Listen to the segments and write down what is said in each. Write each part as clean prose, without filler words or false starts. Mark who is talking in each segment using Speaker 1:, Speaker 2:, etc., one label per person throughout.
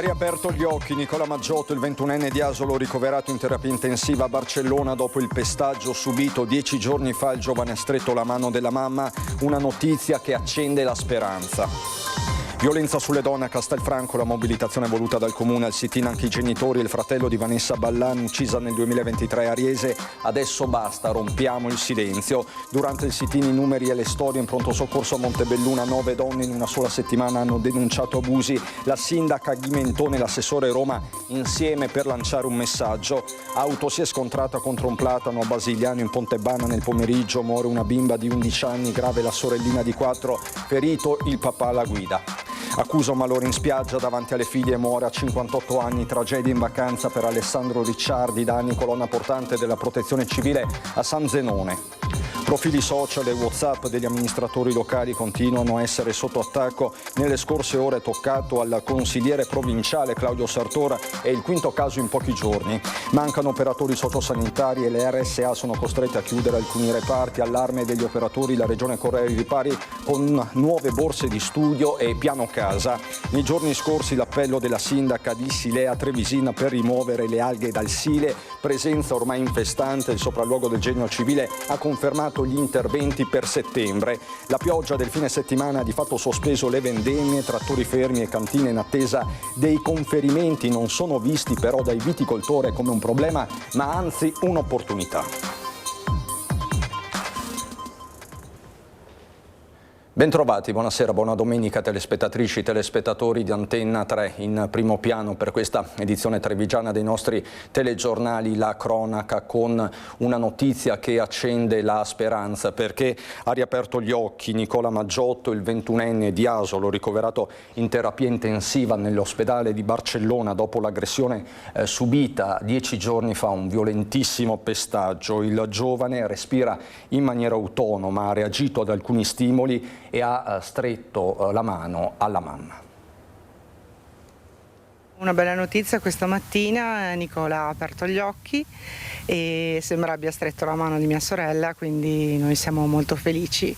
Speaker 1: riaperto gli occhi Nicola Maggiotto, il 21enne di Asolo, ricoverato in terapia intensiva a Barcellona dopo il pestaggio subito 10 giorni fa. Il giovane ha stretto la mano della mamma, una notizia che accende la speranza. Violenza sulle donne a Castelfranco, la mobilitazione voluta dal comune, al sit-in anche i genitori e il fratello di Vanessa Ballan, uccisa nel 2023 a Riese. Adesso basta, rompiamo il silenzio. Durante il sit-in i numeri e le storie. In pronto soccorso a Montebelluna 9 donne in una sola settimana hanno denunciato abusi. La sindaca Ghimentone e l'assessore Roma insieme per lanciare un messaggio. Auto si è scontrata contro un platano a Basigliano in Pontebana nel pomeriggio. Muore una bimba di 11 anni, grave la sorellina di 4, ferito il papà alla guida. Accusa un malore in spiaggia davanti alle figlie, muore a 58 anni, tragedia in vacanza per Alessandro Ricciardi, da anni colonna portante della protezione civile a San Zenone. Profili social e WhatsApp degli amministratori locali continuano a essere sotto attacco. Nelle scorse ore è toccato al consigliere provinciale Claudio Sartora, è il quinto caso in pochi giorni. Mancano operatori sociosanitari e le RSA sono costrette a chiudere alcuni reparti. Allarme degli operatori, la regione corre ai ripari con nuove borse di studio e piano casa. Nei giorni scorsi l'appello della sindaca di Silea Trevisina per rimuovere le alghe dal Sile, presenza ormai infestante. Il sopralluogo del Genio Civile ha confermato gli interventi per settembre. La pioggia del fine settimana ha di fatto sospeso le vendemmie, trattori fermi e cantine in attesa dei conferimenti. Non sono visti però dai viticoltori come un problema, ma anzi un'opportunità. Bentrovati, buonasera, buona domenica telespettatrici, telespettatori di Antenna 3. In primo piano per questa edizione trevigiana dei nostri telegiornali la cronaca con una notizia che accende la speranza, perché ha riaperto gli occhi Nicola Maggiotto, il 21enne di Asolo, ricoverato in terapia intensiva nell'ospedale di Barcellona dopo l'aggressione subita 10 giorni fa, un violentissimo pestaggio. Il giovane respira in maniera autonoma, ha reagito ad alcuni stimoli e ha stretto la mano alla mamma.
Speaker 2: Una bella notizia questa mattina, Nicola ha aperto gli occhi e sembra abbia stretto la mano di mia sorella, quindi noi siamo molto felici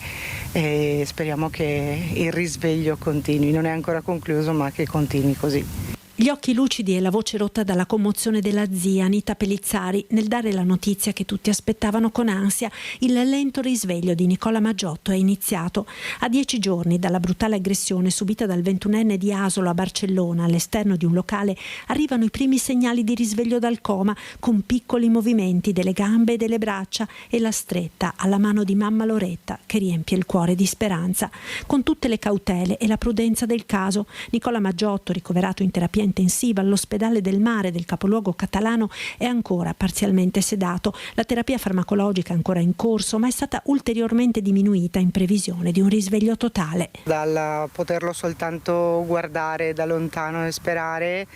Speaker 2: e speriamo che il risveglio continui, non è ancora concluso ma che continui così.
Speaker 3: Gli occhi lucidi e la voce rotta dalla commozione della zia Anita Pellizzari nel dare la notizia che tutti aspettavano con ansia. Il lento risveglio di Nicola Maggiotto è iniziato. A 10 giorni dalla brutale aggressione subita dal 21enne di Asolo a Barcellona, all'esterno di un locale, arrivano i primi segnali di risveglio dal coma, con piccoli movimenti delle gambe e delle braccia e la stretta alla mano di mamma Loretta, che riempie il cuore di speranza. Con tutte le cautele e la prudenza del caso, Nicola Maggiotto, ricoverato in terapia intensiva all'ospedale del Mare del capoluogo catalano, è ancora parzialmente sedato. La terapia farmacologica è ancora in corso, ma è stata ulteriormente diminuita in previsione di un risveglio totale.
Speaker 2: Dal poterlo soltanto guardare da lontano e sperare,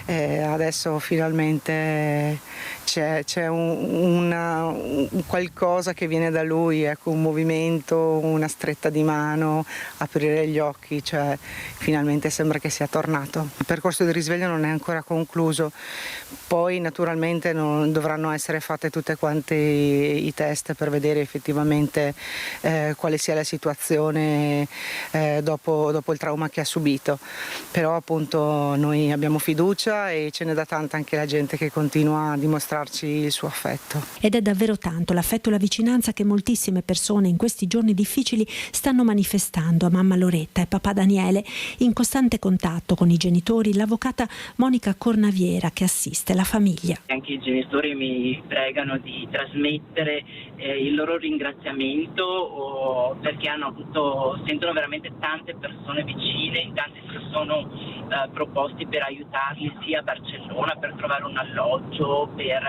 Speaker 2: adesso finalmente c'è un qualcosa che viene da lui, ecco, un movimento, una stretta di mano, aprire gli occhi, cioè finalmente sembra che sia tornato. Il percorso di risveglio non è ancora concluso, poi naturalmente dovranno essere fatte tutte quante i test per vedere effettivamente quale sia la situazione dopo il trauma che ha subito, però appunto noi abbiamo fiducia e ce n'è da tanta anche la gente che continua a dimostrarci il suo affetto.
Speaker 3: Ed è davvero tanto l'affetto e la vicinanza che moltissime persone in questi giorni difficili stanno manifestando a mamma Loretta e papà Daniele, in costante contatto con i genitori, l'avvocata Monica Cornaviera che assiste la famiglia.
Speaker 4: Anche i genitori mi pregano di trasmettere il loro ringraziamento perché sentono veramente tante persone vicine, in tanti si sono proposti per aiutarli sia a Barcellona per trovare un alloggio, per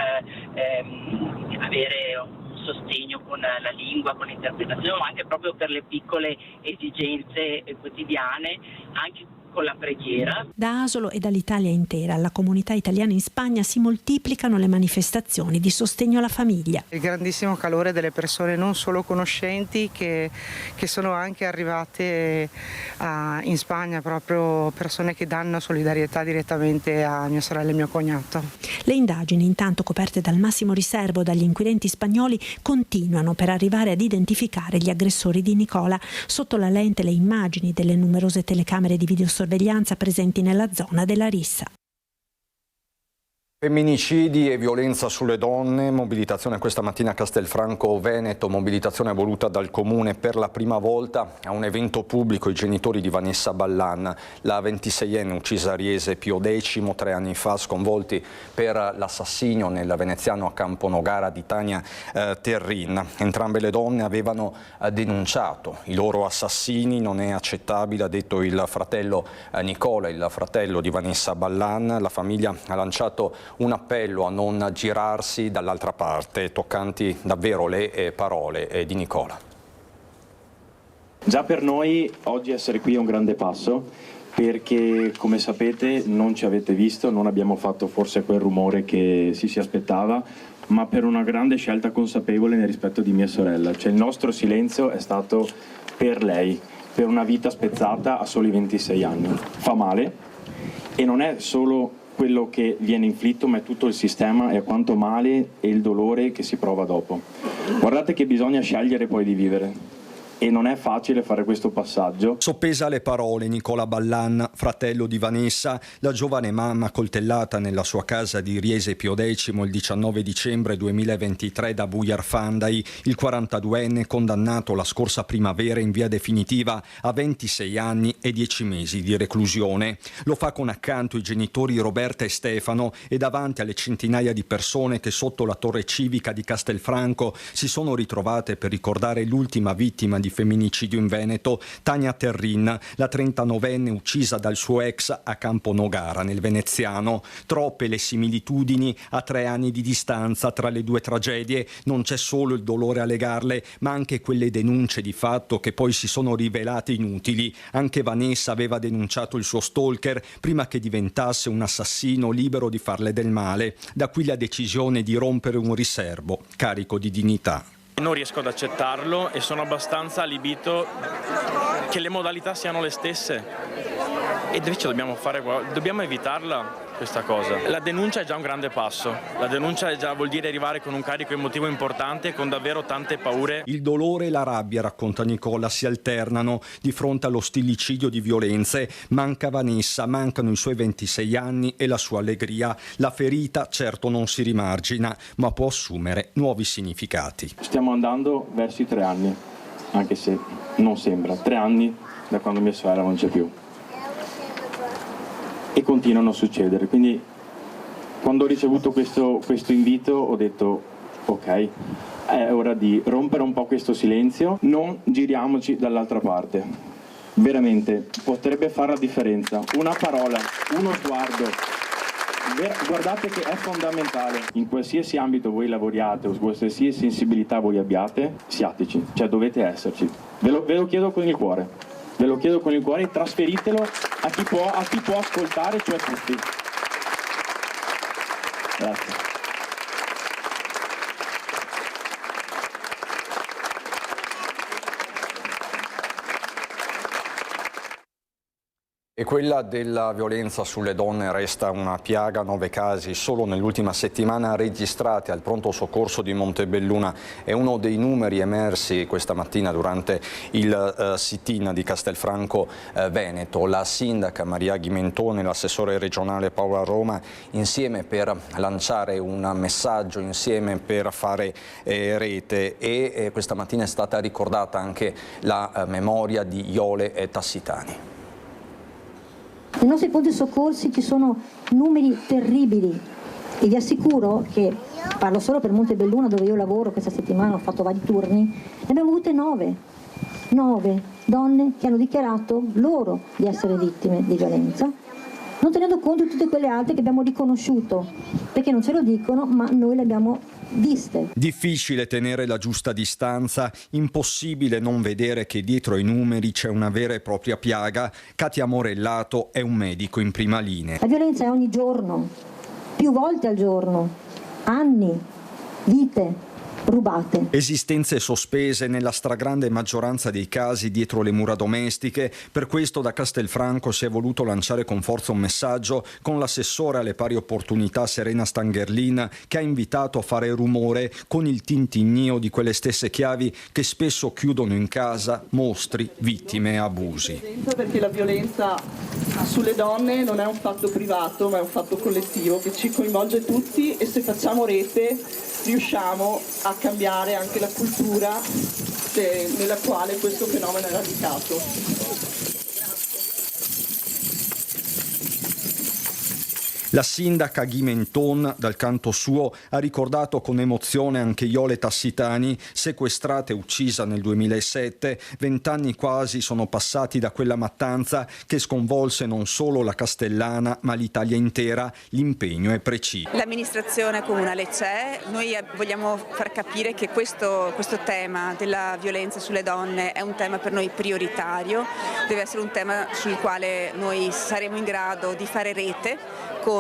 Speaker 4: avere un sostegno con la lingua, con l'interpretazione, ma anche proprio per le piccole esigenze quotidiane, anche con la preghiera.
Speaker 3: Da Asolo e dall'Italia intera alla comunità italiana in Spagna si moltiplicano le manifestazioni di sostegno alla famiglia.
Speaker 2: Il grandissimo calore delle persone non solo conoscenti che sono anche arrivate in Spagna, proprio persone che danno solidarietà direttamente a mia sorella e mio cognato.
Speaker 3: Le indagini, intanto coperte dal massimo riservo dagli inquirenti spagnoli, continuano per arrivare ad identificare gli aggressori di Nicola. Sotto la lente le immagini delle numerose telecamere di videosorveglianza videosorveglianza presenti nella zona della rissa.
Speaker 1: Femminicidi e violenza sulle donne, mobilitazione questa mattina a Castelfranco Veneto, mobilitazione voluta dal Comune per la prima volta a un evento pubblico i genitori di Vanessa Ballan, la 26enne uccisa a Riese Pio X 3 anni fa, sconvolti per l'assassinio nel veneziano a Camponogara di Tania Terrin. Entrambe le donne avevano denunciato i loro assassini, non è accettabile, ha detto il fratello Nicola, il fratello di Vanessa Ballan. La famiglia ha lanciato un appello a non girarsi dall'altra parte, toccanti davvero le parole di Nicola.
Speaker 5: Già per noi oggi essere qui è un grande passo, perché come sapete non ci avete visto, non abbiamo fatto forse quel rumore che si aspettava, ma per una grande scelta consapevole nel rispetto di mia sorella. Cioè il nostro silenzio è stato per lei, per una vita spezzata a soli 26 anni. Fa male e non è solo quello che viene inflitto, ma è tutto il sistema e quanto male e il dolore che si prova dopo. Guardate che bisogna scegliere poi di vivere e non è facile fare questo passaggio.
Speaker 1: Soppesa le parole Nicola Ballan, fratello di Vanessa, la giovane mamma coltellata nella sua casa di Riese Pio X il 19 dicembre 2023 da Bujar Fandai, il 42enne condannato la scorsa primavera in via definitiva a 26 anni e 10 mesi di reclusione. Lo fa con accanto i genitori Roberta e Stefano e davanti alle centinaia di persone che sotto la torre civica di Castelfranco si sono ritrovate per ricordare l'ultima vittima di femminicidio in Veneto, Tania Terrin, la 39enne uccisa dal suo ex a Camponogara nel veneziano. Troppe le similitudini a 3 anni di distanza tra le due tragedie. Non c'è solo il dolore a legarle, ma anche quelle denunce di fatto che poi si sono rivelate inutili. Anche Vanessa aveva denunciato il suo stalker prima che diventasse un assassino libero di farle del male. Da qui la decisione di rompere un riservo carico di dignità.
Speaker 6: Non riesco ad accettarlo e sono abbastanza allibito che le modalità siano le stesse e invece dobbiamo evitarla questa cosa. La denuncia è già un grande passo, la denuncia vuol dire arrivare con un carico emotivo importante, con davvero tante paure.
Speaker 1: Il dolore e la rabbia, racconta Nicola, si alternano di fronte allo stillicidio di violenze. Manca Vanessa, mancano i suoi 26 anni e la sua allegria. La ferita certo non si rimargina, ma può assumere nuovi significati.
Speaker 5: Stiamo andando verso i 3 anni, anche se non sembra. 3 anni da quando mia sorella non c'è più. E continuano a succedere, quindi quando ho ricevuto questo invito ho detto ok, è ora di rompere un po' questo silenzio, non giriamoci dall'altra parte, veramente potrebbe fare la differenza, una parola, uno sguardo, guardate che è fondamentale, in qualsiasi ambito voi lavoriate o qualsiasi sensibilità voi abbiate, siateci, cioè dovete esserci, ve lo chiedo con il cuore. Ve lo chiedo con il cuore e trasferitelo a chi può ascoltare, cioè tutti. Grazie.
Speaker 1: E quella della violenza sulle donne resta una piaga, 9 casi solo nell'ultima settimana registrati al pronto soccorso di Montebelluna. È uno dei numeri emersi questa mattina durante il sit-in di Castelfranco Veneto. La sindaca Maria Ghimentone e l'assessore regionale Paola Roma insieme per lanciare un messaggio, insieme per fare rete e questa mattina è stata ricordata anche la memoria di Iole e Tassitani.
Speaker 7: Nei nostri pronti soccorsi ci sono numeri terribili e vi assicuro che, parlo solo per Montebelluna dove io lavoro questa settimana, ho fatto vari turni, ne abbiamo avute 9 donne che hanno dichiarato loro di essere vittime di violenza, non tenendo conto di tutte quelle altre che abbiamo riconosciuto, perché non ce lo dicono ma noi le abbiamo viste.
Speaker 1: Difficile tenere la giusta distanza, impossibile non vedere che dietro ai numeri c'è una vera e propria piaga. Katia Morellato è un medico in prima linea.
Speaker 7: La violenza è ogni giorno, più volte al giorno, anni, vite, rubate.
Speaker 1: Esistenze sospese nella stragrande maggioranza dei casi dietro le mura domestiche. Per questo da Castelfranco si è voluto lanciare con forza un messaggio con l'assessore alle pari opportunità Serena Stangerlin, che ha invitato a fare rumore con il tintinnio di quelle stesse chiavi che spesso chiudono in casa mostri, vittime e abusi.
Speaker 8: Perché la violenza sulle donne non è un fatto privato, ma è un fatto collettivo che ci coinvolge tutti, e se facciamo rete riusciamo a cambiare anche la cultura nella quale questo fenomeno è radicato.
Speaker 1: La sindaca Ghi Menton, dal canto suo, ha ricordato con emozione anche Iole Tassitani, sequestrata e uccisa nel 2007. 20 anni quasi sono passati da quella mattanza che sconvolse non solo la Castellana, ma l'Italia intera. L'impegno è preciso.
Speaker 9: L'amministrazione comunale c'è, noi vogliamo far capire che questo tema della violenza sulle donne è un tema per noi prioritario, deve essere un tema sul quale noi saremo in grado di fare rete con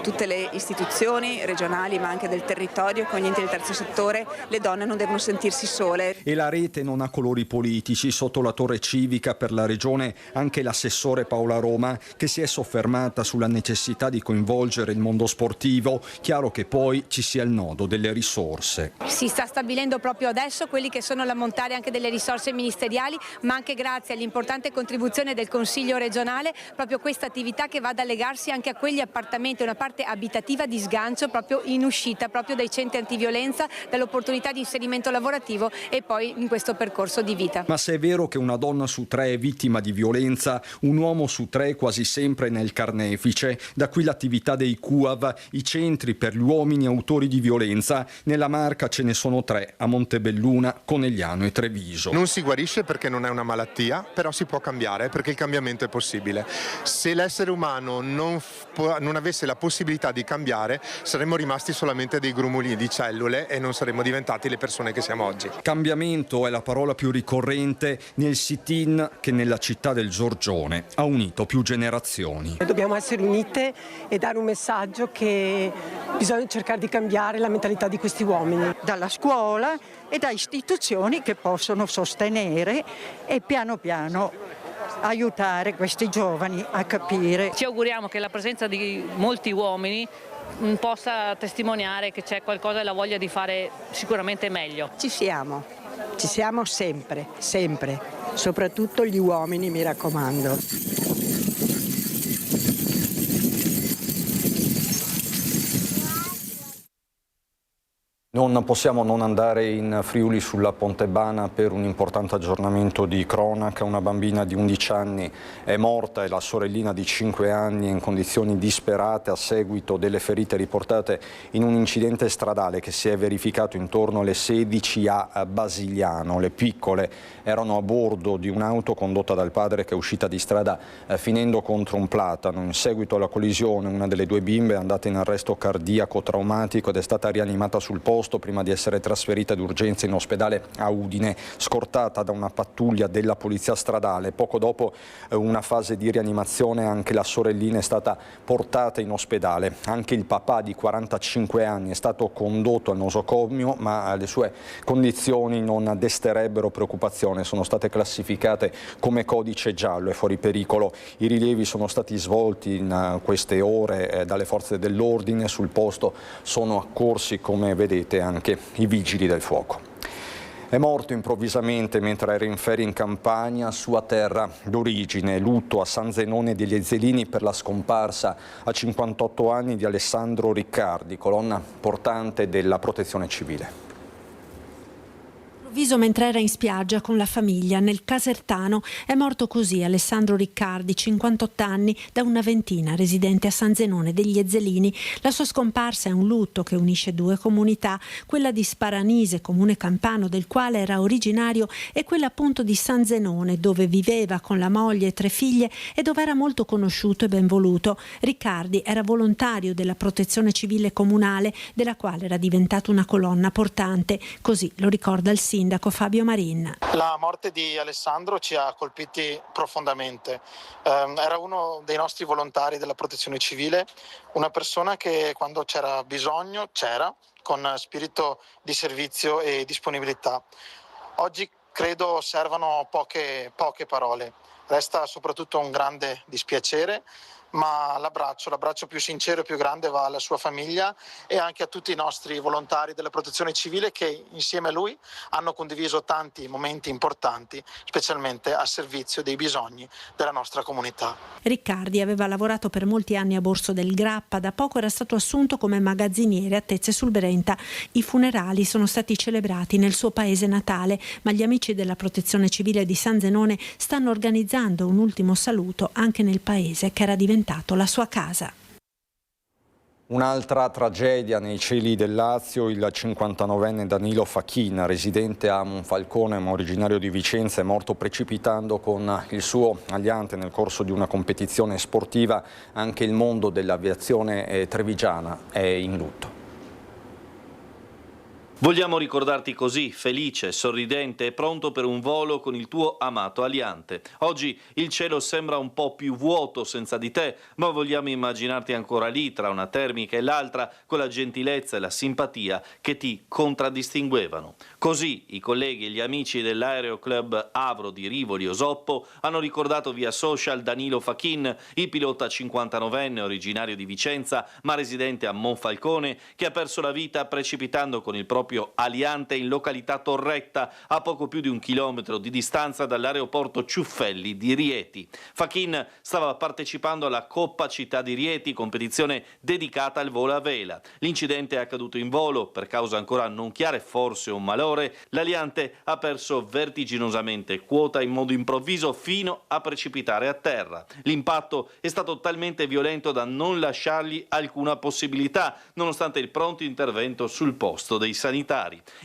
Speaker 9: tutte le istituzioni regionali ma anche del territorio, con gli enti del terzo settore. Le donne non devono sentirsi sole.
Speaker 1: E la rete non ha colori politici. Sotto la torre civica per la regione anche l'assessore Paola Roma, che si è soffermata sulla necessità di coinvolgere il mondo sportivo. Chiaro che poi ci sia il nodo delle risorse.
Speaker 10: Si sta stabilendo proprio adesso quelli che sono l'ammontare anche delle risorse ministeriali, ma anche grazie all'importante contribuzione del Consiglio regionale, proprio questa attività che va ad allegarsi anche a quegli appartamenti, una parte abitativa di sgancio proprio in uscita proprio dai centri antiviolenza, dall'opportunità di inserimento lavorativo e poi in questo percorso di vita.
Speaker 1: Ma se è vero che una donna su 3 è vittima di violenza, un uomo su 3 è quasi sempre nel carnefice. Da qui l'attività dei CUAV, i centri per gli uomini autori di violenza. Nella Marca ce ne sono 3, a Montebelluna, Conegliano e Treviso.
Speaker 11: Non si guarisce perché non è una malattia, però si può cambiare perché il cambiamento è possibile. Se l'essere umano non avesse la possibilità di cambiare, saremmo rimasti solamente dei grumuli di cellule e non saremmo diventati le persone che siamo oggi.
Speaker 1: Cambiamento è la parola più ricorrente nel sit-in che nella città del Giorgione ha unito più generazioni.
Speaker 12: Dobbiamo essere unite e dare un messaggio che bisogna cercare di cambiare la mentalità di questi uomini.
Speaker 13: Dalla scuola e da istituzioni che possono sostenere e piano piano aiutare questi giovani a capire.
Speaker 14: Ci auguriamo che la presenza di molti uomini possa testimoniare che c'è qualcosa e la voglia di fare sicuramente meglio.
Speaker 15: Ci siamo sempre, sempre, soprattutto gli uomini, mi raccomando.
Speaker 1: Non possiamo non andare in Friuli sulla Pontebana per un importante aggiornamento di cronaca. Una bambina di 11 anni è morta e la sorellina di 5 anni è in condizioni disperate a seguito delle ferite riportate in un incidente stradale che si è verificato intorno alle 16 a Basigliano. Le piccole erano a bordo di un'auto condotta dal padre che è uscita di strada finendo contro un platano. In seguito alla collisione una delle 2 bimbe è andata in arresto cardiaco traumatico ed è stata rianimata sul posto prima di essere trasferita d'urgenza in ospedale a Udine, scortata da una pattuglia della polizia stradale. Poco dopo una fase di rianimazione anche la sorellina è stata portata in ospedale. Anche il papà di 45 anni è stato condotto al nosocomio, ma le sue condizioni non desterebbero preoccupazione, sono state classificate come codice giallo e fuori pericolo. I rilievi sono stati svolti in queste ore dalle forze dell'ordine. Sul posto sono accorsi, come vedete, anche i vigili del fuoco. È morto improvvisamente mentre era in ferie in Campania, sua terra d'origine. Lutto a San Zenone degli Ezzelini per la scomparsa a 58 anni di Alessandro Riccardi, colonna portante della Protezione Civile.
Speaker 3: Mentre era in spiaggia con la famiglia nel Casertano è morto così Alessandro Riccardi, 58 anni, da una ventina, residente a San Zenone degli Ezzelini. La sua scomparsa è un lutto che unisce 2 comunità, quella di Sparanise, comune campano del quale era originario, e quella appunto di San Zenone, dove viveva con la moglie e 3 figlie e dove era molto conosciuto e ben voluto. Riccardi era volontario della Protezione Civile Comunale, della quale era diventato una colonna portante, così lo ricorda il sindaco sindaco Fabio Marin.
Speaker 16: La morte di Alessandro ci ha colpiti profondamente. Era uno dei nostri volontari della Protezione Civile, una persona che quando c'era bisogno c'era, con spirito di servizio e disponibilità. Oggi credo servano poche parole. Resta soprattutto un grande dispiacere, ma l'abbraccio più sincero e più grande va alla sua famiglia e anche a tutti i nostri volontari della Protezione Civile che insieme a lui hanno condiviso tanti momenti importanti, specialmente a servizio dei bisogni della nostra comunità.
Speaker 3: Riccardi aveva lavorato per molti anni a Borso del Grappa, da poco era stato assunto come magazziniere a Tezze sul Brenta. I funerali sono stati celebrati nel suo paese natale, ma gli amici della Protezione Civile di San Zenone stanno organizzando un ultimo saluto anche nel paese che era diventato la sua casa.
Speaker 1: Un'altra tragedia nei cieli del Lazio: il 59enne Danilo Fachin, residente a Monfalcone ma originario di Vicenza, è morto precipitando con il suo aliante nel corso di una competizione sportiva. Anche il mondo dell'aviazione trevigiana è in lutto.
Speaker 17: Vogliamo ricordarti così, felice, sorridente e pronto per un volo con il tuo amato aliante. Oggi il cielo sembra un po' più vuoto senza di te, ma vogliamo immaginarti ancora lì, tra una termica e l'altra, con la gentilezza e la simpatia che ti contraddistinguevano. Così i colleghi e gli amici dell'Aeroclub Avro di Rivoli Osoppo hanno ricordato via social Danilo Fachin, il pilota 59enne originario di Vicenza ma residente a Monfalcone, che ha perso la vita precipitando con il proprio aliante in località Torretta, a poco più di 1 chilometro di distanza dall'aeroporto Ciuffelli di Rieti. Fachin stava partecipando alla Coppa Città di Rieti, competizione dedicata al volo a vela. L'incidente è accaduto in volo, per causa ancora non chiara, forse un malore. L'aliante ha perso vertiginosamente quota in modo improvviso fino a precipitare a terra. L'impatto è stato talmente violento da non lasciargli alcuna possibilità, nonostante il pronto intervento sul posto dei sanitari.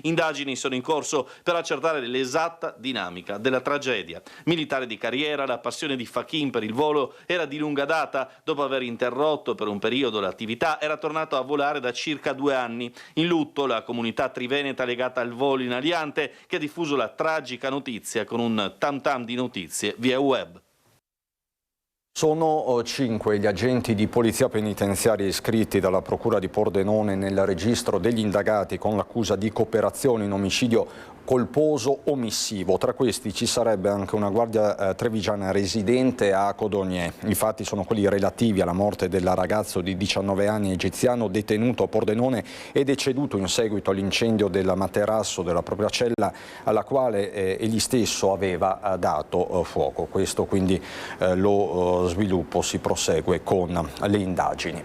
Speaker 17: Indagini sono in corso per accertare l'esatta dinamica della tragedia. Militare di carriera, la passione di Fachin per il volo era di lunga data. Dopo aver interrotto per un periodo l'attività, era tornato a volare da circa 2 anni. In lutto la comunità triveneta legata al volo in aliante, che ha diffuso la tragica notizia con un tam tam di notizie via web.
Speaker 1: Sono 5 gli agenti di polizia penitenziaria iscritti dalla Procura di Pordenone nel registro degli indagati con l'accusa di cooperazione in omicidio colposo omissivo. Tra questi ci sarebbe anche una guardia trevigiana residente a Codogné. I fatti sono quelli relativi alla morte del ragazzo di 19 anni egiziano detenuto a Pordenone e deceduto in seguito all'incendio del materasso della propria cella, alla quale egli stesso aveva dato fuoco. Questo quindi lo sviluppo si prosegue con le indagini.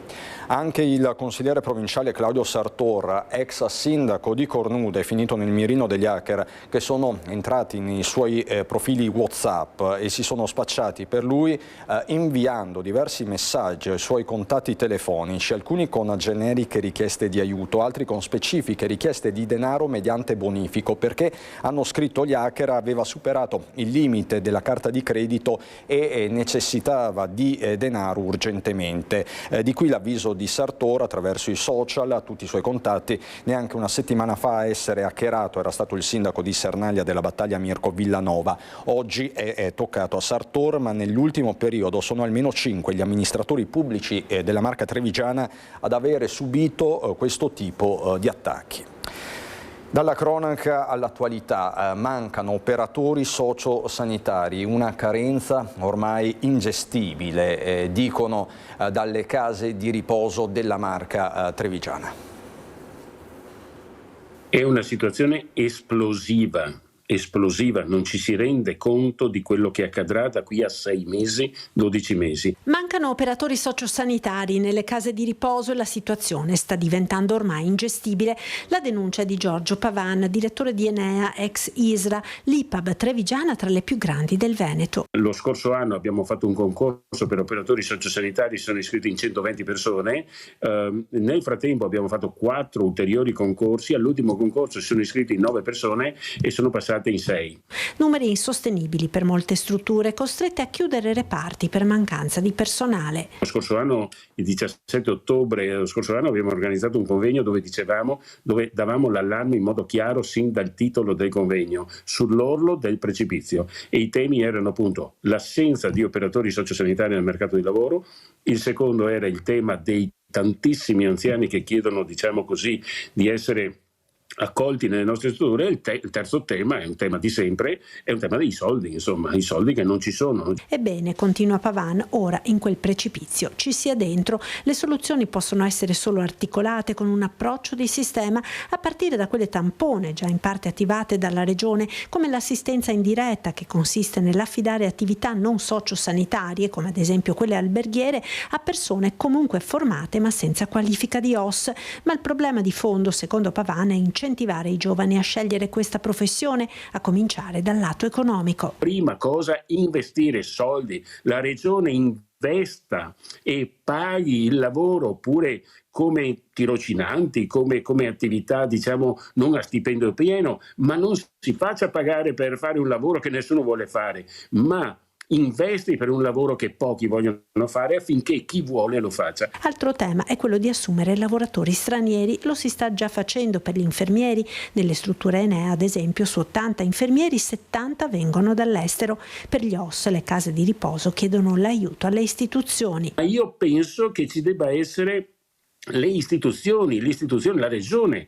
Speaker 1: Anche il consigliere provinciale Claudio Sartor, ex sindaco di Cornuda, è finito nel mirino degli hacker che sono entrati nei suoi profili WhatsApp e si sono spacciati per lui inviando diversi messaggi ai suoi contatti telefonici, alcuni con generiche richieste di aiuto, altri con specifiche richieste di denaro mediante bonifico, perché hanno scritto gli hacker aveva superato il limite della carta di credito e necessitava di denaro urgentemente. Di qui l'avviso di Sartor attraverso i social a tutti i suoi contatti. Neanche una settimana fa a essere hackerato era stato il sindaco di Sernaglia della Battaglia Mirko Villanova. Oggi è toccato a Sartor, ma nell'ultimo periodo sono almeno 5 gli amministratori pubblici della Marca trevigiana ad avere subito questo tipo di attacchi. Dalla cronaca all'attualità, mancano operatori sociosanitari, una carenza ormai ingestibile, dicono dalle case di riposo della Marca trevigiana.
Speaker 18: È una situazione esplosiva, non ci si rende conto di quello che accadrà da qui a 6 mesi, 12 mesi.
Speaker 3: Mancano operatori sociosanitari nelle case di riposo e la situazione sta diventando ormai ingestibile. La denuncia è di Giorgio Pavan, direttore di Enea, ex ISRA, l'IPAB trevigiana tra le più grandi del Veneto.
Speaker 18: Lo scorso anno abbiamo fatto un concorso per operatori sociosanitari, sono iscritti in 120 persone. Nel frattempo abbiamo fatto 4 ulteriori concorsi, all'ultimo concorso si sono iscritti 9 persone e sono passati passate in 6.
Speaker 3: Numeri insostenibili per molte strutture, costrette a chiudere reparti per mancanza di personale.
Speaker 18: Lo scorso anno, il 17 ottobre dello scorso anno, abbiamo organizzato un convegno dove davamo l'allarme in modo chiaro sin dal titolo del convegno, sull'orlo del precipizio, e i temi erano appunto l'assenza di operatori sociosanitari nel mercato di lavoro, il secondo era il tema dei tantissimi anziani che chiedono, diciamo così, di essere accolti nelle nostre strutture. Il terzo tema è un tema di sempre, è un tema dei soldi, insomma, i soldi che non ci sono.
Speaker 3: Ebbene, continua Pavan, ora in quel precipizio ci sia dentro. Le soluzioni possono essere solo articolate con un approccio di sistema, a partire da quelle tampone già in parte attivate dalla Regione, come l'assistenza indiretta, che consiste nell'affidare attività non sociosanitarie, come ad esempio quelle alberghiere, a persone comunque formate ma senza qualifica di OSS. Ma il problema di fondo, secondo Pavan, è incentivare i giovani a scegliere questa professione, a cominciare dal lato economico.
Speaker 18: Prima cosa, investire soldi. La Regione investa e paghi il lavoro, oppure come tirocinanti, come attività, diciamo, non a stipendio pieno, ma non si faccia pagare per fare un lavoro che nessuno vuole fare, ma investi per un lavoro che pochi vogliono fare, affinché chi vuole lo faccia.
Speaker 3: Altro tema è quello di assumere lavoratori stranieri. Lo si sta già facendo per gli infermieri. Nelle strutture Enea, ad esempio, su 80 infermieri 70 vengono dall'estero. Per gli OSS, le case di riposo chiedono l'aiuto alle istituzioni.
Speaker 18: Io penso che ci debba essere l'istituzione, la Regione,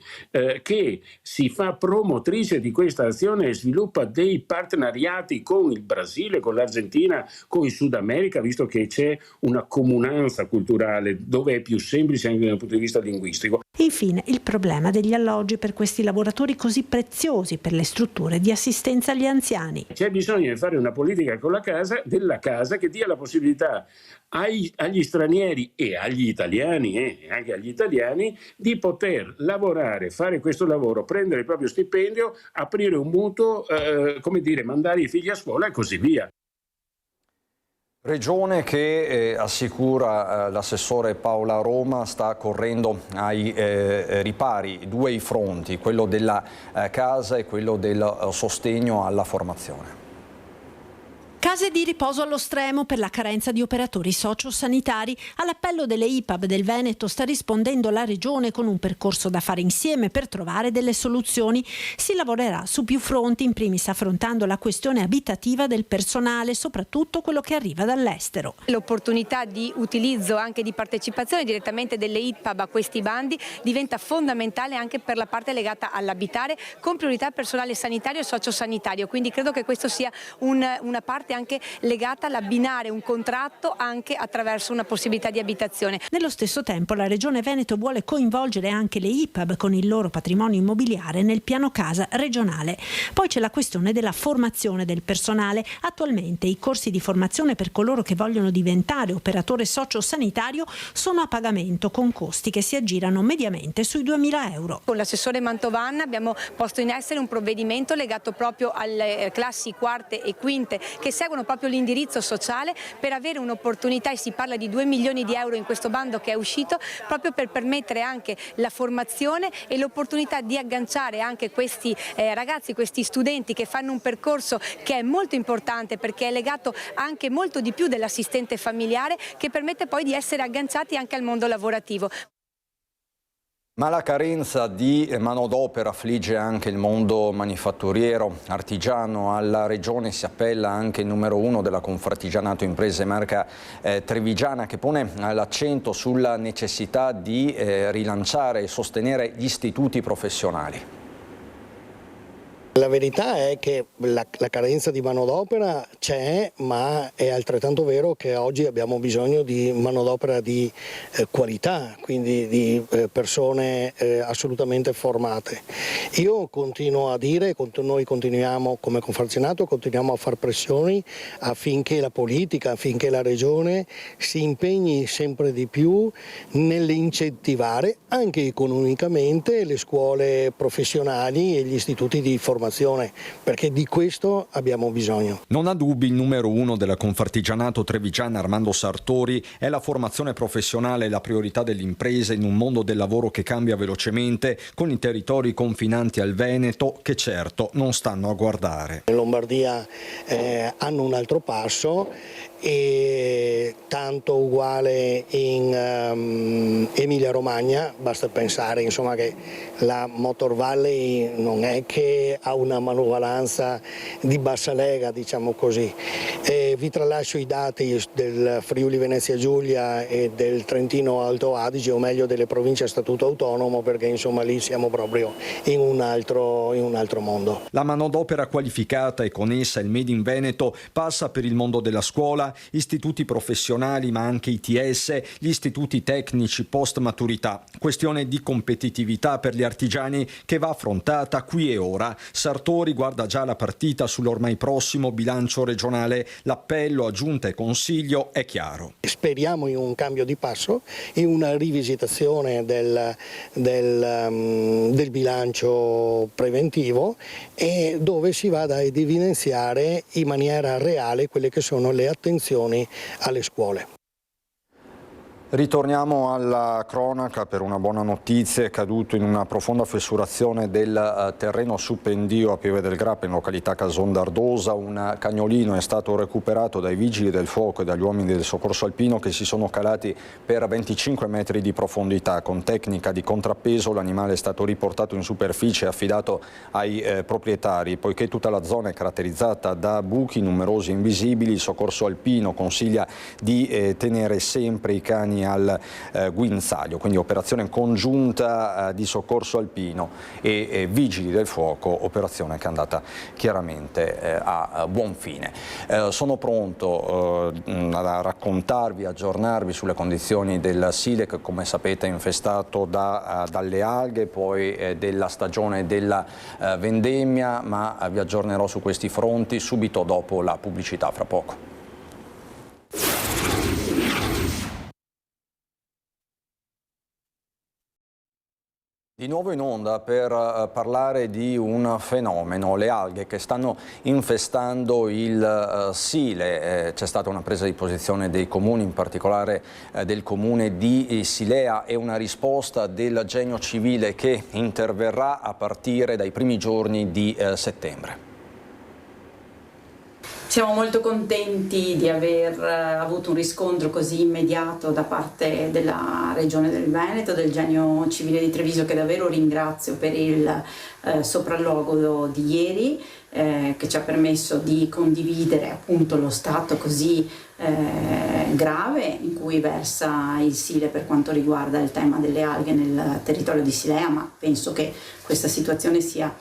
Speaker 18: che si fa promotrice di questa azione e sviluppa dei partenariati con il Brasile, con l'Argentina, con il Sud America, visto che c'è una comunanza culturale dove è più semplice anche dal punto di vista linguistico.
Speaker 3: Infine, il problema degli alloggi per questi lavoratori così preziosi per le strutture di assistenza agli anziani.
Speaker 18: C'è bisogno di fare una politica con della casa che dia la possibilità agli stranieri e agli italiani, anche agli italiani, di poter lavorare, fare questo lavoro, prendere il proprio stipendio, aprire un mutuo, mandare i figli a scuola e così via.
Speaker 1: Regione che, assicura l'assessore Paola Roma, sta correndo ai ripari, due i fronti, quello della casa e quello del sostegno alla formazione.
Speaker 3: Case di riposo allo stremo per la carenza di operatori sociosanitari. All'appello delle IPAB del Veneto sta rispondendo la Regione con un percorso da fare insieme per trovare delle soluzioni. Si lavorerà su più fronti, in primis affrontando la questione abitativa del personale, soprattutto quello che arriva dall'estero.
Speaker 10: L'opportunità di utilizzo, anche di partecipazione direttamente delle IPAB a questi bandi diventa fondamentale anche per la parte legata all'abitare, con priorità al personale sanitario e sociosanitario. Quindi credo che questo sia una parte anche legata all'abbinare un contratto anche attraverso una possibilità di abitazione.
Speaker 3: Nello stesso tempo la Regione Veneto vuole coinvolgere anche le IPAB con il loro patrimonio immobiliare nel piano casa regionale. Poi c'è la questione della formazione del personale. Attualmente i corsi di formazione per coloro che vogliono diventare operatore sociosanitario sono a pagamento, con costi che si aggirano mediamente sui 2.000 euro.
Speaker 10: Con l'assessore Mantovan abbiamo posto in essere un provvedimento legato proprio alle classi quarte e quinte che seguono proprio l'indirizzo sociale per avere un'opportunità, e si parla di 2 milioni di euro in questo bando che è uscito, proprio per permettere anche la formazione e l'opportunità di agganciare anche questi ragazzi, questi studenti che fanno un percorso che è molto importante perché è legato anche molto di più dell'assistente familiare, che permette poi di essere agganciati anche al mondo lavorativo.
Speaker 1: Ma la carenza di manodopera affligge anche il mondo manifatturiero, artigiano. Alla Regione si appella anche il numero 1 della Confartigianato Imprese Marca Trevigiana, che pone l'accento sulla necessità di rilanciare e sostenere gli istituti professionali.
Speaker 19: La verità è che la carenza di manodopera c'è, ma è altrettanto vero che oggi abbiamo bisogno di manodopera di qualità, quindi di persone assolutamente formate. Io continuo a dire, noi continuiamo come Confartigianato, continuiamo a far pressioni affinché la politica, affinché la Regione si impegni sempre di più nell'incentivare anche economicamente le scuole professionali e gli istituti di formazione. formazione, perché di questo abbiamo bisogno.
Speaker 1: Non ha dubbi il numero uno della Confartigianato trevigiana Armando Sartori: è la formazione professionale e la priorità delle imprese in un mondo del lavoro che cambia velocemente, con i territori confinanti al Veneto che certo non stanno a guardare.
Speaker 19: In Lombardia hanno un altro passo, e tanto uguale in Emilia Romagna. Basta pensare insomma che la Motor Valley non è che ha una manovalanza di bassa lega, diciamo così. Vi tralascio i dati del Friuli Venezia Giulia e del Trentino Alto Adige, o meglio delle province a statuto autonomo, perché insomma lì siamo proprio in un altro mondo.
Speaker 1: La manodopera qualificata e con essa il Made in Veneto passa per il mondo della scuola, istituti professionali ma anche ITS, gli istituti tecnici post maturità. Questione di competitività per gli artigiani che va affrontata qui e ora. Sartori guarda già la partita sull'ormai prossimo bilancio regionale. L'appello a Giunta e Consiglio è chiaro.
Speaker 19: Speriamo in un cambio di passo, in una rivisitazione del bilancio preventivo, e dove si vada ad evidenziare in maniera reale quelle che sono le attenzioni alle scuole.
Speaker 1: Ritorniamo alla cronaca per una buona notizia. È caduto in una profonda fessurazione del terreno su Pendio a Pieve del Grappa, in località Casonda Ardosa. Un cagnolino è stato recuperato dai vigili del fuoco e dagli uomini del soccorso alpino, che si sono calati per 25 metri di profondità. Con tecnica di contrappeso l'animale è stato riportato in superficie e affidato ai proprietari. Poiché tutta la zona è caratterizzata da buchi numerosi e invisibili, il soccorso alpino consiglia di tenere sempre i cani al guinzaglio, quindi operazione congiunta di soccorso alpino e vigili del fuoco, operazione che è andata chiaramente a buon fine. Sono pronto a raccontarvi, aggiornarvi sulle condizioni del Sile, che come sapete è infestato dalle alghe, poi della stagione della vendemmia, ma vi aggiornerò su questi fronti subito dopo la pubblicità, fra poco. Di nuovo in onda per parlare di un fenomeno, le alghe che stanno infestando il Sile. C'è stata una presa di posizione dei comuni, in particolare del comune di Silea, e una risposta del Genio Civile che interverrà a partire dai primi giorni di settembre.
Speaker 20: Siamo molto contenti di aver avuto un riscontro così immediato da parte della Regione del Veneto, del Genio Civile di Treviso, che davvero ringrazio per il sopralluogo di ieri, che ci ha permesso di condividere appunto lo stato così grave in cui versa il Sile per quanto riguarda il tema delle alghe nel territorio di Silea, ma penso che questa situazione sia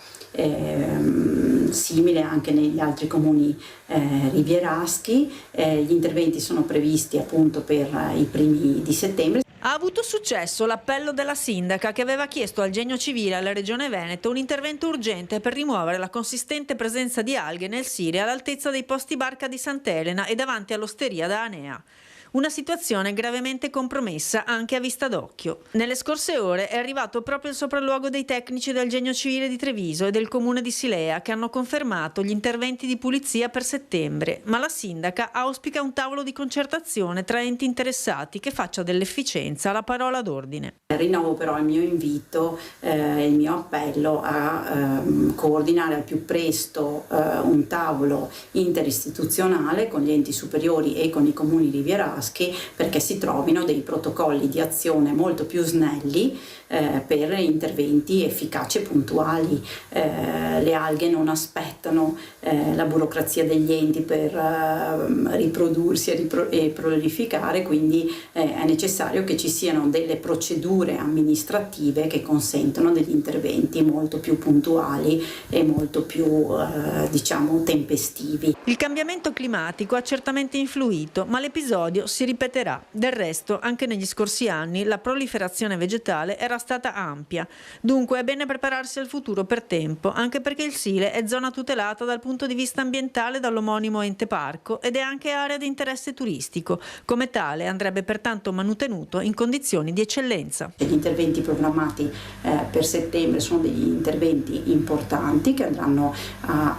Speaker 20: simile anche negli altri comuni rivieraschi. Gli interventi sono previsti appunto per i primi di settembre.
Speaker 21: Ha avuto successo l'appello della sindaca, che aveva chiesto al Genio Civile e alla Regione Veneto un intervento urgente per rimuovere la consistente presenza di alghe nel Sile all'altezza dei posti barca di Sant'Elena e davanti all'osteria da Anea. Una situazione gravemente compromessa anche a vista d'occhio. Nelle scorse ore è arrivato proprio il sopralluogo dei tecnici del Genio Civile di Treviso e del comune di Silea, che hanno confermato gli interventi di pulizia per settembre, ma la sindaca auspica un tavolo di concertazione tra enti interessati che faccia dell'efficienza la parola d'ordine.
Speaker 20: Rinnovo però il mio invito e il mio appello a coordinare al più presto un tavolo interistituzionale con gli enti superiori e con i comuni rivieraschi, perché si trovino dei protocolli di azione molto più snelli per interventi efficaci e puntuali. Le alghe non aspettano la burocrazia degli enti per riprodursi e prolificare, quindi è necessario che ci siano delle procedure amministrative che consentono degli interventi molto più puntuali e molto più diciamo tempestivi.
Speaker 21: Il cambiamento climatico ha certamente influito, ma l'episodio si ripeterà. Del resto, anche negli scorsi anni la proliferazione vegetale era sarà stata ampia. Dunque è bene prepararsi al futuro per tempo, anche perché il Sile è zona tutelata dal punto di vista ambientale dall'omonimo ente parco ed è anche area di interesse turistico. Come tale andrebbe pertanto manutenuto in condizioni di eccellenza.
Speaker 20: Gli interventi programmati per settembre sono degli interventi importanti che andranno a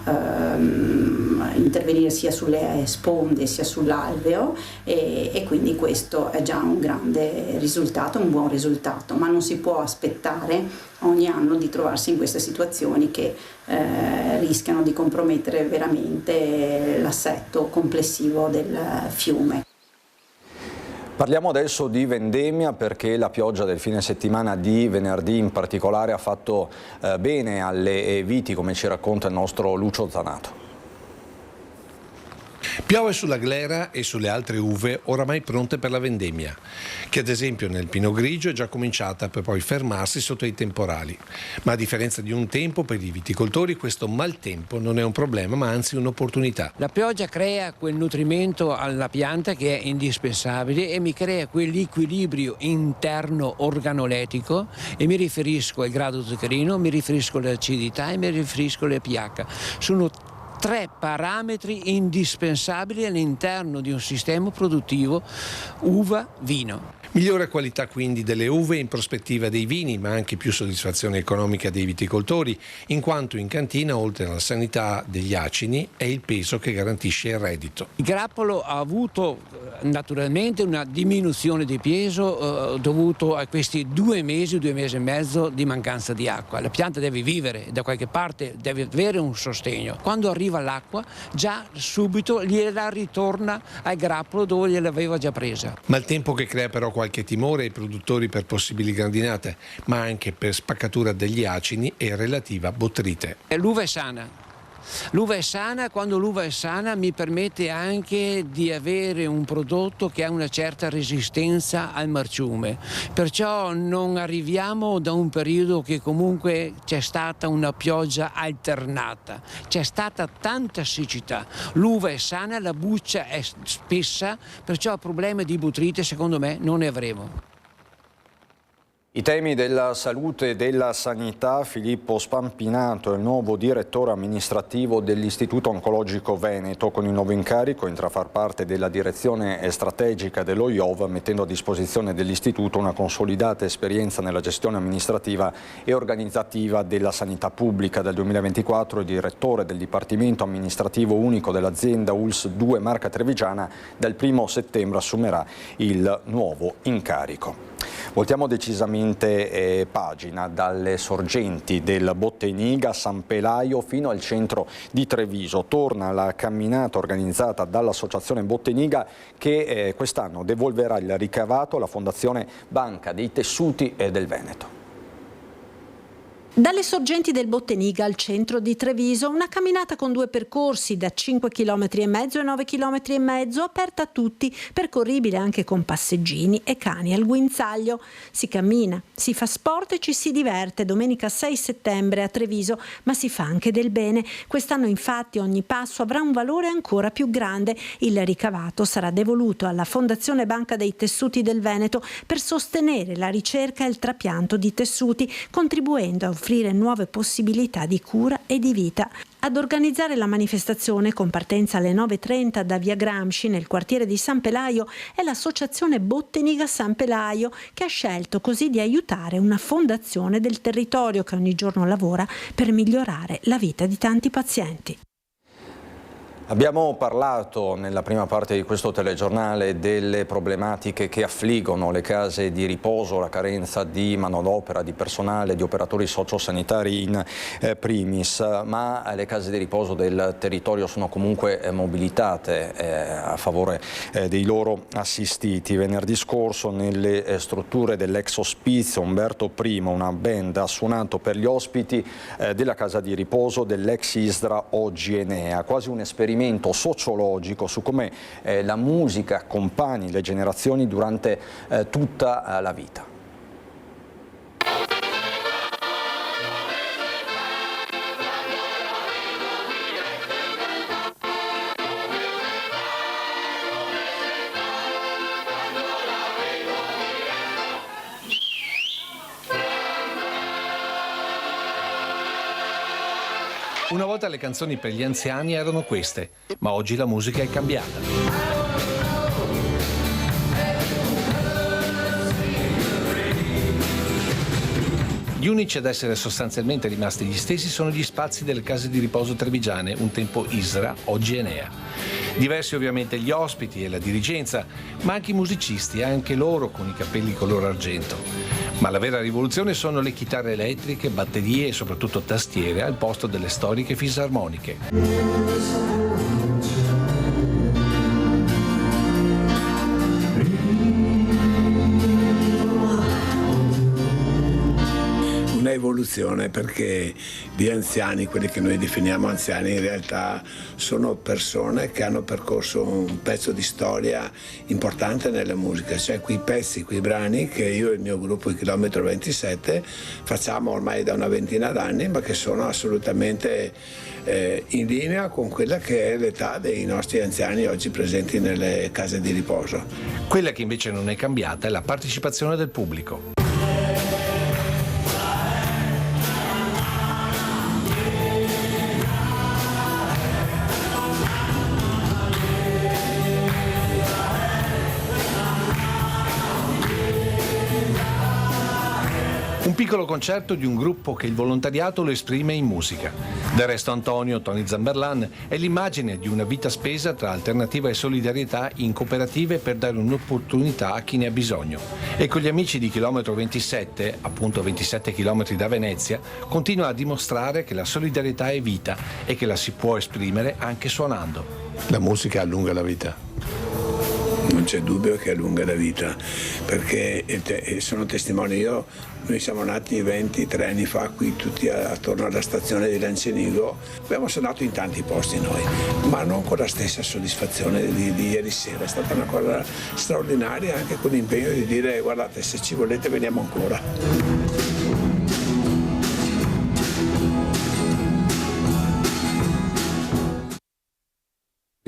Speaker 20: intervenire sia sulle sponde sia sull'alveo e quindi questo è già un grande risultato, un buon risultato, ma non si può aspettare ogni anno di trovarsi in queste situazioni che rischiano di compromettere veramente l'assetto complessivo del fiume.
Speaker 1: Parliamo adesso di vendemmia perché la pioggia del fine settimana di venerdì in particolare ha fatto bene alle viti, come ci racconta il nostro Lucio Zanato.
Speaker 4: Piove sulla glera e sulle altre uve oramai pronte per la vendemmia, che ad esempio nel Pinot Grigio è già cominciata per poi fermarsi sotto i temporali. Ma a differenza di un tempo, per i viticoltori questo maltempo non è un problema, ma anzi un'opportunità.
Speaker 22: La pioggia crea quel nutrimento alla pianta che è indispensabile e mi crea quell'equilibrio interno organoletico, e mi riferisco al grado zuccherino, mi riferisco all'acidità e mi riferisco alle pH. Sono 3 parametri indispensabili all'interno di un sistema produttivo uva-vino.
Speaker 4: Migliore qualità quindi delle uve in prospettiva dei vini, ma anche più soddisfazione economica dei viticoltori, in quanto in cantina, oltre alla sanità degli acini, è il peso che garantisce il reddito.
Speaker 22: Il grappolo ha avuto naturalmente una diminuzione di peso dovuto a questi 2 mesi e mezzo di mancanza di acqua. La pianta deve vivere, da qualche parte deve avere un sostegno. Quando arriva l'acqua, già subito gliela ritorna al grappolo dove gliel'aveva già presa.
Speaker 4: Ma il tempo che crea però qualche timore ai produttori per possibili grandinate, ma anche per spaccatura degli acini e relativa botryte.
Speaker 22: L'uva è sana. L'uva è sana, quando l'uva è sana mi permette anche di avere un prodotto che ha una certa resistenza al marciume, perciò non arriviamo da un periodo che comunque c'è stata una pioggia alternata, c'è stata tanta siccità, l'uva è sana, la buccia è spessa, perciò problemi di botryte secondo me non ne avremo.
Speaker 1: I temi della salute e della sanità. Filippo Spampinato è il nuovo direttore amministrativo dell'Istituto Oncologico Veneto. Con il nuovo incarico entra a far parte della direzione strategica dello IOV, mettendo a disposizione dell'Istituto una consolidata esperienza nella gestione amministrativa e organizzativa della sanità pubblica. Dal 2024 è direttore del Dipartimento Amministrativo Unico dell'azienda ULSS 2 Marca Trevigiana. Dal 1° settembre assumerà il nuovo incarico. Voltiamo decisamente pagina. Dalle sorgenti del Botteniga a San Pelaio fino al centro di Treviso. Torna la camminata organizzata dall'Associazione Botteniga che quest'anno devolverà il ricavato alla Fondazione Banca dei Tessuti del Veneto.
Speaker 3: Dalle sorgenti del Botteniga al centro di Treviso, una camminata con 2 percorsi da 5,5 km e 9,5 km, aperta a tutti, percorribile anche con passeggini e cani al guinzaglio. Si cammina, si fa sport e ci si diverte. Domenica 6 settembre a Treviso, ma si fa anche del bene. Quest'anno infatti ogni passo avrà un valore ancora più grande. Il ricavato sarà devoluto alla Fondazione Banca dei Tessuti del Veneto per sostenere la ricerca e il trapianto di tessuti, contribuendo a offrire nuove possibilità di cura e di vita. Ad organizzare la manifestazione, con partenza alle 9:30 da via Gramsci nel quartiere di San Pelaio, è l'associazione Botteniga San Pelaio, che ha scelto così di aiutare una fondazione del territorio che ogni giorno lavora per migliorare la vita di tanti pazienti.
Speaker 1: Abbiamo parlato nella prima parte di questo telegiornale delle problematiche che affliggono le case di riposo, la carenza di manodopera, di personale, di operatori sociosanitari in primis, ma le case di riposo del territorio sono comunque mobilitate a favore dei loro assistiti. Venerdì scorso nelle strutture dell'ex ospizio Umberto I una band ha suonato per gli ospiti della casa di riposo dell'ex Isdra, oggi Enea, quasi un esperimento sociologico su come la musica accompagni le generazioni durante tutta la vita.
Speaker 4: Una volta le canzoni per gli anziani erano queste, ma oggi la musica è cambiata. Gli unici ad essere sostanzialmente rimasti gli stessi sono gli spazi delle case di riposo trevigiane, un tempo Isra, oggi Enea. Diversi ovviamente gli ospiti e la dirigenza, ma anche i musicisti, anche loro con i capelli color argento. Ma la vera rivoluzione sono le chitarre elettriche, batterie e soprattutto tastiere al posto delle storiche fisarmoniche.
Speaker 2: Evoluzione, perché gli anziani, quelli che noi definiamo anziani, in realtà sono persone che hanno percorso un pezzo di storia importante nella musica, cioè quei pezzi, quei brani che io e il mio gruppo, il Chilometro 27, facciamo ormai da una ventina d'anni, ma che sono assolutamente in linea con quella che è l'età dei nostri anziani oggi presenti nelle case di riposo.
Speaker 4: Quella che invece non è cambiata è la partecipazione del pubblico. Un piccolo concerto di un gruppo che il volontariato lo esprime in musica. Del resto Antonio, Tony Zamberlan, è l'immagine di una vita spesa tra alternativa e solidarietà in cooperative per dare un'opportunità a chi ne ha bisogno. E con gli amici di Chilometro 27, appunto 27 chilometri da Venezia, continua a dimostrare che la solidarietà è vita e che la si può esprimere anche suonando.
Speaker 2: La musica allunga la vita. Non c'è dubbio che allunga la vita, perché sono testimone. Noi siamo nati 23 anni fa qui tutti attorno alla stazione di Lancenigo, abbiamo suonato in tanti posti noi, ma non con la stessa soddisfazione di ieri sera. È stata una cosa straordinaria, anche con l'impegno di dire: guardate, se ci volete veniamo ancora.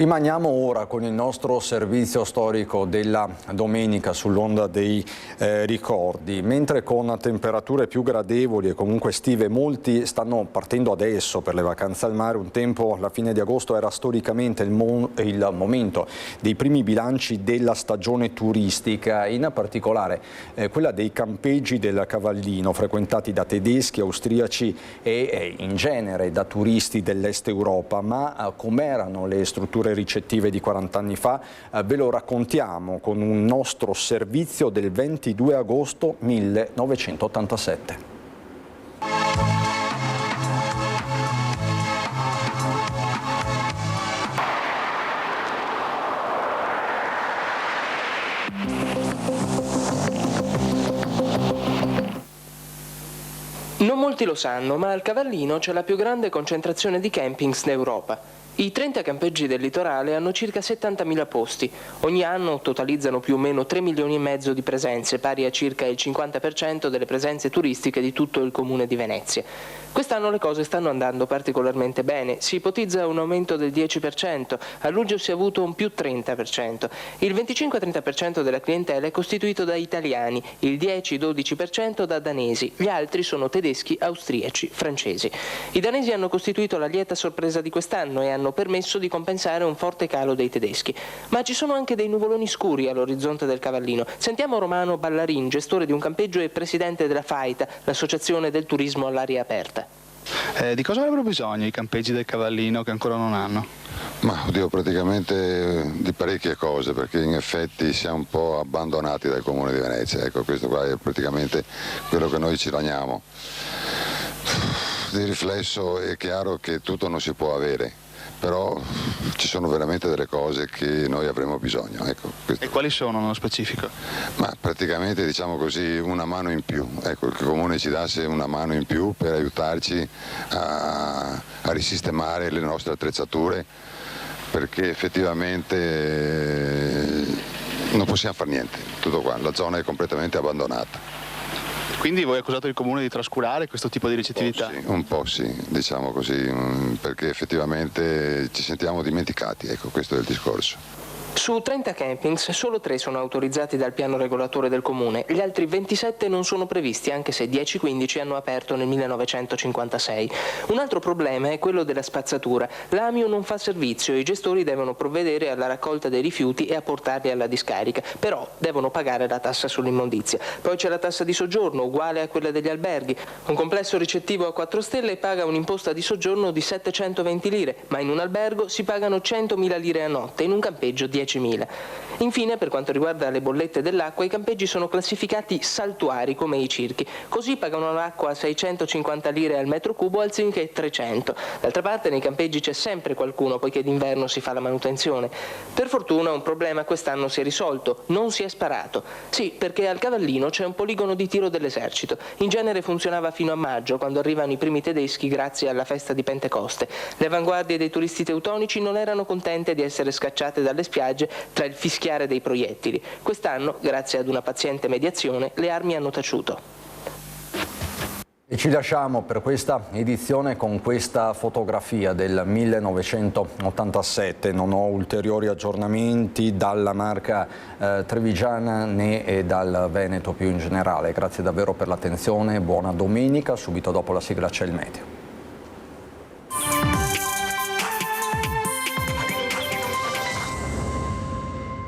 Speaker 1: Rimaniamo ora con il nostro servizio storico della domenica sull'onda dei ricordi, mentre con temperature più gradevoli e comunque estive molti stanno partendo adesso per le vacanze al mare. Un tempo, la fine di agosto, era storicamente il momento dei primi bilanci della stagione turistica, in particolare quella dei campeggi del Cavallino, frequentati da tedeschi, austriaci e in genere da turisti dell'est Europa. Ma com'erano le strutture ricettive di 40 anni fa? Ve lo raccontiamo con un nostro servizio del 22 agosto 1987.
Speaker 6: Non molti lo sanno, ma al Cavallino c'è la più grande concentrazione di campings d'Europa. I 30 campeggi del litorale hanno circa 70.000 posti. Ogni anno totalizzano più o meno 3 milioni e mezzo di presenze, pari a circa il 50% delle presenze turistiche di tutto il comune di Venezia. Quest'anno le cose stanno andando particolarmente bene, si ipotizza un aumento del 10%, a luglio si è avuto un più 30%. Il 25-30% della clientela è costituito da italiani, il 10-12% da danesi, gli altri sono tedeschi, austriaci, francesi. I danesi hanno costituito la lieta sorpresa di quest'anno e hanno permesso di compensare un forte calo dei tedeschi. Ma ci sono anche dei nuvoloni scuri all'orizzonte del Cavallino. Sentiamo Romano Ballarin, gestore di un campeggio e presidente della FAITA, l'associazione del turismo all'aria aperta.
Speaker 23: Di cosa avrebbero bisogno i campeggi del Cavallino che ancora non hanno?
Speaker 24: Ma oddio, praticamente di parecchie cose, perché in effetti siamo un po' abbandonati dal comune di Venezia. Ecco, questo qua è praticamente quello che noi ci lagniamo. Di riflesso è chiaro che tutto non si può avere, però ci sono veramente delle cose che noi avremo bisogno. Ecco,
Speaker 23: e quali sono nello specifico?
Speaker 24: Ma praticamente, diciamo così, una mano in più. Ecco, il comune ci dasse una mano in più per aiutarci a risistemare le nostre attrezzature, perché effettivamente non possiamo fare niente, tutto qua, la zona è completamente abbandonata.
Speaker 23: Quindi voi accusate il comune di trascurare questo tipo di ricettività?
Speaker 24: Un po' sì, diciamo così, perché effettivamente ci sentiamo dimenticati, ecco, questo è il discorso.
Speaker 6: Su 30 campings solo 3 sono autorizzati dal piano regolatore del comune, gli altri 27 non sono previsti, anche se 10-15 hanno aperto nel 1956. Un altro problema è quello della spazzatura. L'AMIU non fa servizio e i gestori devono provvedere alla raccolta dei rifiuti e a portarli alla discarica, però devono pagare la tassa sull'immondizia. Poi c'è la tassa di soggiorno, uguale a quella degli alberghi. Un complesso ricettivo a 4 stelle paga un'imposta di soggiorno di 720 lire, ma in un albergo si pagano 100.000 lire a notte, in un campeggio 10.000. Infine, per quanto riguarda le bollette dell'acqua, i campeggi sono classificati saltuari come i circhi, così pagano l'acqua a 650 lire al metro cubo anziché 300. D'altra parte nei campeggi c'è sempre qualcuno, poiché d'inverno si fa la manutenzione. Per fortuna un problema quest'anno si è risolto, non si è sparato. Sì, perché al Cavallino c'è un poligono di tiro dell'esercito. In genere funzionava fino a maggio, quando arrivano i primi tedeschi grazie alla festa di Pentecoste. Le avanguardie dei turisti teutonici non erano contente di essere scacciate dalle spiagge tra il fischiare dei proiettili. Quest'anno, grazie ad una paziente mediazione, le armi hanno taciuto.
Speaker 1: E ci lasciamo per questa edizione con questa fotografia del 1987. Non ho ulteriori aggiornamenti dalla Marca trevigiana né dal Veneto più in generale. Grazie davvero per l'attenzione, buona domenica. Subito dopo la sigla c'è il meteo.